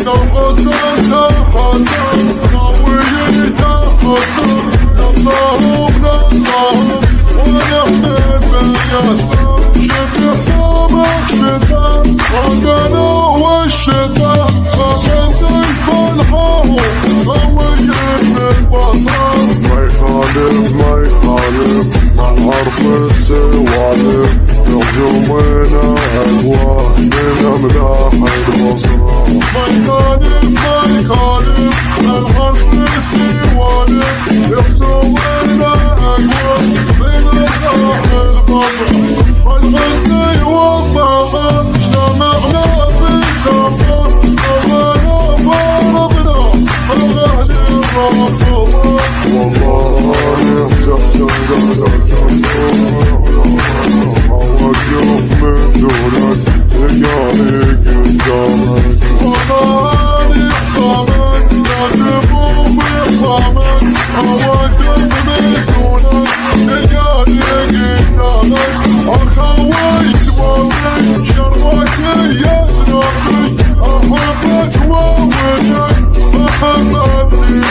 نغسل تحسن قوي تحسن نصاهم ونحتفل يسلم شد حسابك شتاء رقنا والشتاء فقد الفرحة قوي بالبصر ما يخالف الحرف السوالف يومنا أهوى من أملاح البصرة ما يخالف الحرف السوالف يومنا أهوى من أملاح البصرة الغسي والطعام اجتمعنا بالسفر سوينا فرضنا الغهل الرافض والله يحسس وقف من دونك تقاري قدامك والله يحصامك لا تفوق بإحصامك وقف من دونك تقاري قدامك أخويك واصلك شربك يا سنابك أحبك وأودك محمد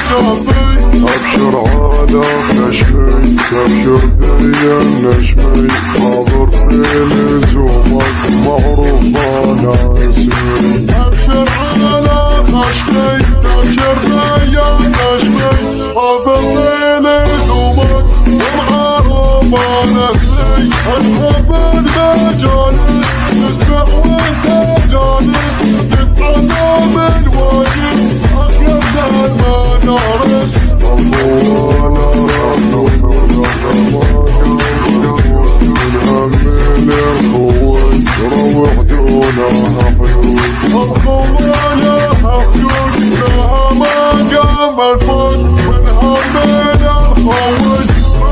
جنبي أبشر على خشمي تبشر بيا النجمي حاضر في لزومك معروف أنا اسمي أبشر على خشمي تبشر بيا النجمي حاضر في لزومك ومعروف أنا اسمي أحب المجالس تسمع وانت جالس تتعنى من واجب أقرب المدارس روح دونها حيوي الخوانها حيوي لها مقام الفوق منها من الخوي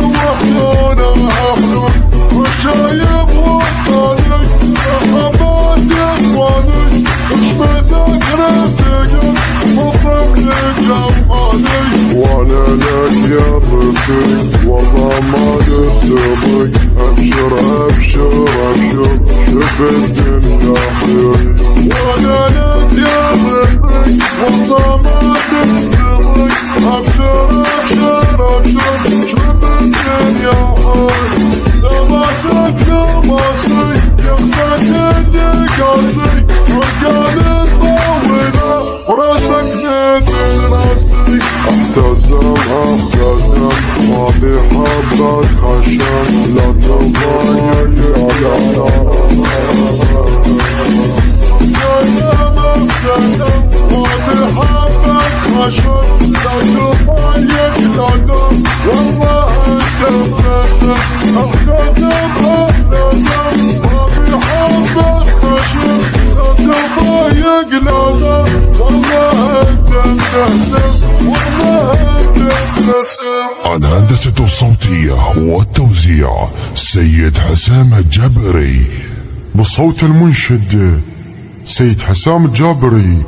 روح دونها حيوي والشايب والصادق محمد إخواني اشبتك رفيقك مفرق لجمالي وانا لك يا رفيق والله ما تستبق ابشر ابشر ابشر شوف الدنيا حيوي وانا لك يا رفيق والله ما تستبق ابشر ابشر ابشر شوف الدنيا حيوي لباسك لباسي يغسل يدك عصي وكانت طاولة وراسك مثل راسي احتزم ما بحبك خشم لا تضايق ما بحبك خشم لا تضايق والله انت مناسب احتزم ما بحبك خشم لا تضايق والله انت مناسب والله انت مناسب. الهندسة الصوتية والتوزيع سيد حسام الجابري بصوت المنشد سيد حسام الجابري.